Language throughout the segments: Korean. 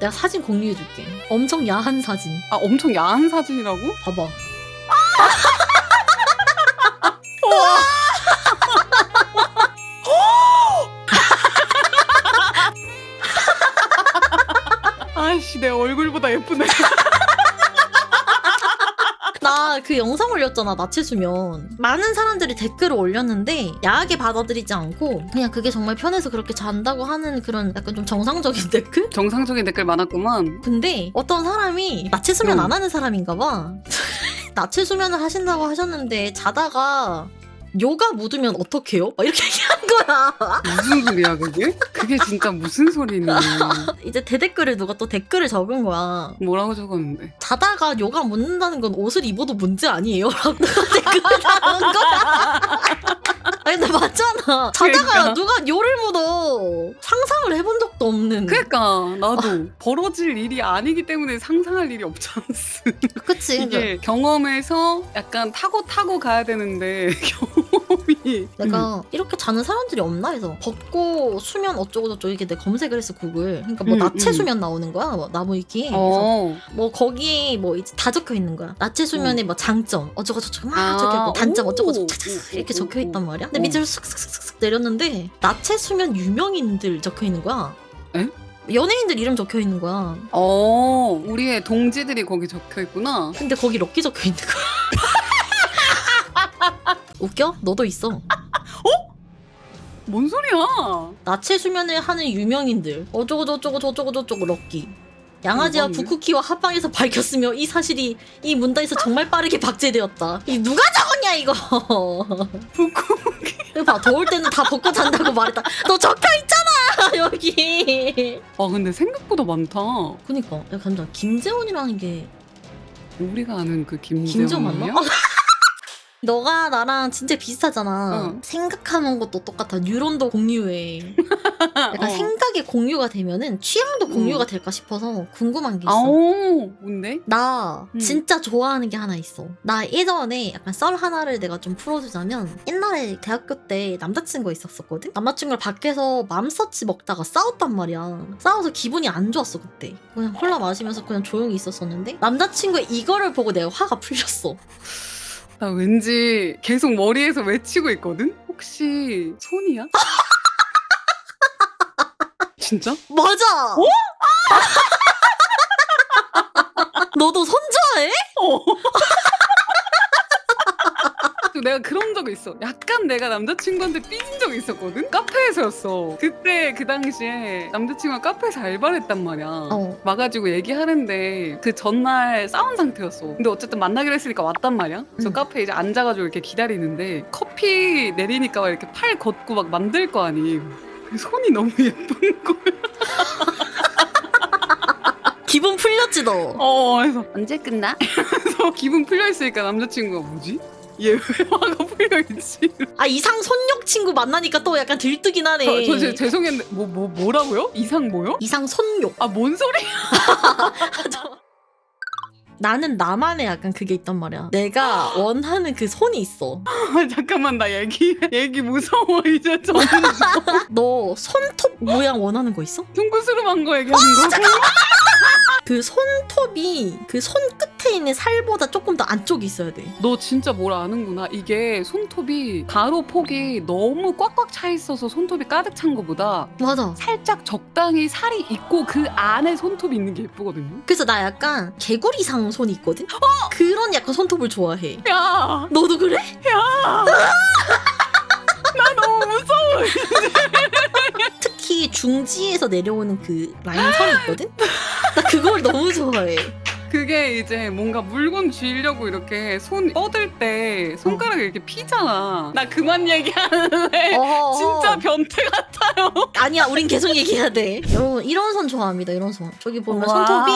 내가 사진 공유해줄게. 엄청 야한 사진. 아 엄청 야한 사진이라고? 봐봐. 아이씨 내 얼굴보다 예쁘네. 나 그 영상 올렸잖아, 나체수면. 많은 사람들이 댓글을 올렸는데 야하게 받아들이지 않고 그냥 그게 정말 편해서 그렇게 잔다고 하는 그런 약간 좀 정상적인 댓글? 정상적인 댓글 많았구만. 근데 어떤 사람이 나체수면 안 하는 사람인가 봐. 나체수면을 하신다고 하셨는데 자다가 요가 묻으면 어떡해요? 막 이렇게 얘기한 거야. 무슨 소리야 그게? 그게 진짜 무슨 소리니? 이제 대댓글에 누가 또 댓글을 적은 거야. 뭐라고 적었는데? 자다가 요가 묻는다는 건 옷을 입어도 문제 아니에요? 라고 댓글을 다는 거야. 아니 근데 맞잖아. 자다가 그러니까. 누가 요를 묻어. 상상을 해본 적도 없는. 그러니까 나도 벌어질 일이 아니기 때문에 상상할 일이 없지 않습. 그치? 이게 경험에서 약간 타고 가야 되는데 경험이 내가 이렇게 자는 사람들이 없나 해서 벗고 수면 어쩌고 저쩌고 이렇게 내가 검색을 했어 구글. 그러니까 뭐 나체 수면 나오는 거야 뭐 나무위키에. 그래서 뭐 거기에 뭐 이제 다 적혀 있는 거야. 나체 수면의 뭐 장점 어쩌고 저쩌고 막 적혀 있고 단점 어쩌고 저쩌고 이렇게 적혀 있단 말이야. 근데 밑으로 슥슥슥슥 내렸는데 나체 수면 유명인들 적혀 있는 거야. 에? 연예인들 이름 적혀 있는 거야. 우리의 동지들이 거기 적혀 있구나. 근데 거기 럭키 적혀 있는 거야. 웃겨? 너도 있어. 뭔 소리야? 나체 수면을 하는 유명인들 어쩌고 저쩌고 저쩌고 저쩌고 럭키 양아지와 대박이네. 부쿠키와 합방에서 밝혔으며 이 사실이 이 문단에서 정말 빠르게 박제되었다. 이 누가 적었냐 이거. 부쿠키. 이거 봐 더울 때는 다 벗고 잔다고 말했다. 너 적혀있잖아 여기. 근데 생각보다 많다. 그니까 야 감자 김재원이라는 게 우리가 아는 그 김재원 맞나? 김재원이야? 너가 나랑 진짜 비슷하잖아. 응. 생각하는 것도 똑같아. 뉴런도 공유해. 약간 어. 생각이 공유가 되면은 취향도 공유가 될까 싶어서 궁금한 게 있어. 아오 뭔데? 나 응. 진짜 좋아하는 게 하나 있어. 나 예전에 약간 썰 하나를 내가 좀 풀어주자면 옛날에 대학교 때 남자친구가 있었거든? 남자친구를 밖에서 맘서치 먹다가 싸웠단 말이야. 싸워서 기분이 안 좋았어 그때. 그냥 콜라 마시면서 그냥 조용히 있었었는데 남자친구의 이거를 보고 내가 화가 풀렸어. 나 왠지 계속 머리에서 외치고 있거든? 혹시 손이야? 진짜? 맞아! 너도 손 좋아해? 내가 그런 적이 있어. 약간 내가 남자친구한테 삐진 적이 있었거든? 카페에서였어. 그때 그 당시에 남자친구가 카페에서 알바를 했단 말이야. 와가지고 얘기하는데 그 전날 싸운 상태였어. 근데 어쨌든 만나기로 했으니까 왔단 말이야. 그래서 카페에 이제 앉아가지고 이렇게 기다리는데 커피 내리니까 막 이렇게 팔 걷고 막 만들 거 아니. 손이 너무 예쁜 거야. 기분 풀렸지 너? 그래서 언제 끝나? 그래서 기분 풀려있으니까 남자친구가 뭐지? 얘 왜 화가 풀려있지? 아 이상 손욕 친구 만나니까 또 약간 들뜨긴 하네. 저 죄송했는데 뭐라고요? 이상 뭐요? 이상 손욕. 아 뭔 소리야? 나는 나만의 약간 그게 있단 말이야. 내가 원하는 그 손이 있어. 잠깐만 나 얘기 무서워 이제 저는 너 손톱 모양 원하는 거 있어? 둥그스름한 거 얘기하는 거? 그 손톱이 그 손 끝에 있는 살보다 조금 더 안쪽에 있어야 돼. 너 진짜 뭘 아는구나. 이게 손톱이 가로 폭이 너무 꽉꽉 차 있어서 손톱이 가득 찬 거보다 맞아. 살짝 적당히 살이 있고 그 안에 손톱이 있는 게 예쁘거든요. 그래서 나 약간 개구리상 손이 있거든? 그런 약간 손톱을 좋아해. 야, 너도 그래? 나 너무 무서워. 특히 중지에서 내려오는 그 라인선이 있거든? 나 그걸 너무 좋아해. 그게 이제 뭔가 물건 쥐려고 이렇게 손 뻗을 때 손가락을 이렇게 피잖아. 나 그만 얘기하는데 진짜 변태 같아요. 아니야, 우린 계속 얘기해야 돼. 여러분, 이런 손 좋아합니다, 이런 손. 저기 보면 와, 손톱이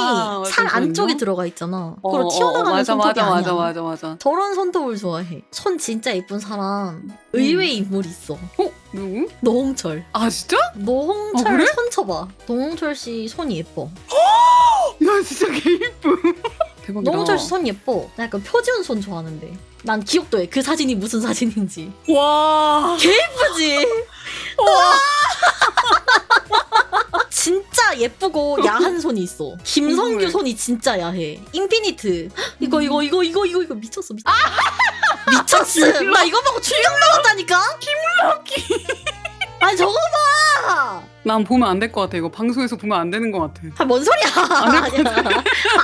살 어떤 안쪽에 손이요? 들어가 있잖아. 그리고 튀어나가는 맞아, 손톱이 아니야. 맞아. 저런 손톱을 좋아해. 손 진짜 예쁜 사람 의외의 인물이 있어. 누구? 노홍철. 아 진짜? 노홍철 그래? 손 쳐봐. 노홍철 씨 손이 예뻐. 야 진짜 개 이쁨. 대박이다. 노홍철 씨 손 예뻐. 나 약간 표지훈 손 좋아하는데. 난 기억도 해. 그 사진이 무슨 사진인지. 와. 개 예쁘지? 와. 진짜 진짜 예쁘고 야한 손이 있어. 김성규 궁금해. 손이 진짜 야해. 인피니트. 이거 미쳤어. 미쳤어. 나 이거 보고 충격 먹었다니까. 김럭키. 아니 저거 봐. 난 보면 안 될 것 같아. 이거 방송에서 보면 안 되는 것 같아. 아, 뭔 소리야?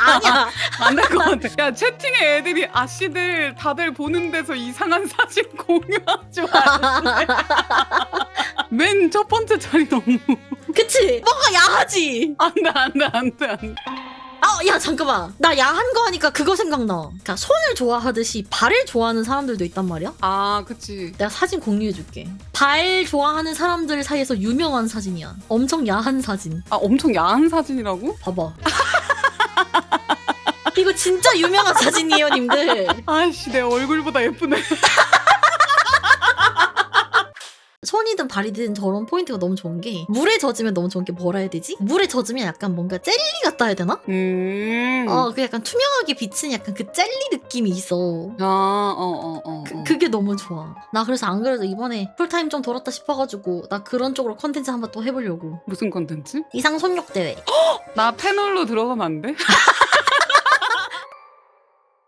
아니야. 안 될 것 같아. 야 채팅에 애들이 아씨들 다들 보는 데서 이상한 사진 공유하지 말래. 맨 첫 번째 자리 너무 그치? 뭔가 야하지? 안돼. 야 잠깐만. 나 야한 거 하니까 그거 생각나. 그러니까 손을 좋아하듯이 발을 좋아하는 사람들도 있단 말이야? 아 그치. 내가 사진 공유해줄게. 발 좋아하는 사람들 사이에서 유명한 사진이야. 엄청 야한 사진. 아 엄청 야한 사진이라고? 봐봐. 이거 진짜 유명한 사진이에요, 님들. 아이씨 내 얼굴보다 예쁘네. 손이든 발이든 저런 포인트가 너무 좋은 게 물에 젖으면 너무 좋은 게 뭐라 해야 되지? 물에 젖으면 약간 뭔가 젤리 같다 해야 되나? 그 약간 투명하게 비치는 약간 그 젤리 느낌이 있어. 그게 너무 좋아. 나 그래서 안 그래도 이번에 풀타임 좀 돌았다 싶어가지고 나 그런 쪽으로 컨텐츠 한번 또 해보려고. 무슨 컨텐츠? 이상 손욕 대회. 나 패널로 들어가면 안 돼?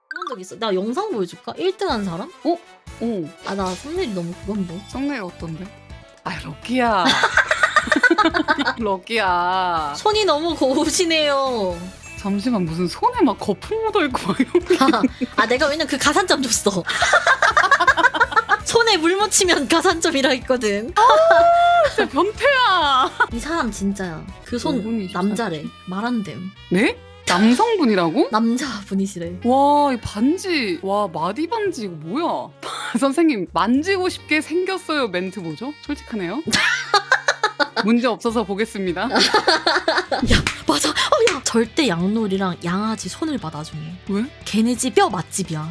그런 적 있어. 나 영상 보여줄까? 1등 한 사람? 오. 아 나 썸네일이 너무 그건데. 썸네일 어떤데? 아 럭키야. 럭키야. 손이 너무 고우시네요. 잠시만 무슨 손에 막 거품 묻어있고 막 이런. 내가 왜냐면 그 가산점 줬어. 손에 물 묻히면 가산점이라 했거든. 진짜 변태야. 이 사람 진짜야. 그 손 남자래. 말 안 됨. 네? 남성분이라고? 남자분이시래. 와, 이 반지. 와, 마디 반지 이거 뭐야? 선생님, 만지고 싶게 생겼어요 멘트 뭐죠? 솔직하네요. 문제 없어서 보겠습니다. 야, 맞아. 야, 절대 양놀이랑 양아지 손을 봐 나중에. 왜? 걔네 집 뼈 맛집이야.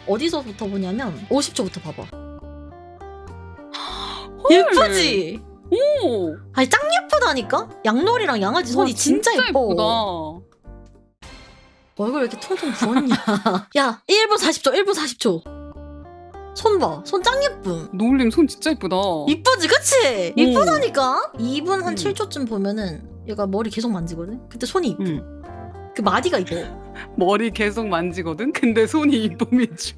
어디서부터 보냐면 50초부터 봐봐. 예쁘지? 오! 아니 짱 예쁘다니까? 양놀이랑 양아지 손이 와, 진짜 예뻐. 예쁘다. 얼굴 왜 이렇게 통통 부었냐. 야 1분 40초 1분 40초. 손 봐. 손 짱 예쁨. 노을님 손 진짜 예쁘다. 이쁘지 그치? 오. 이쁘다니까? 2분 한 7초쯤 보면은 얘가 머리 계속 만지거든? 그때 손이 이뻐. 그 마디가 이뻐. 머리 계속 만지거든? 근데 손이 이쁨이 주.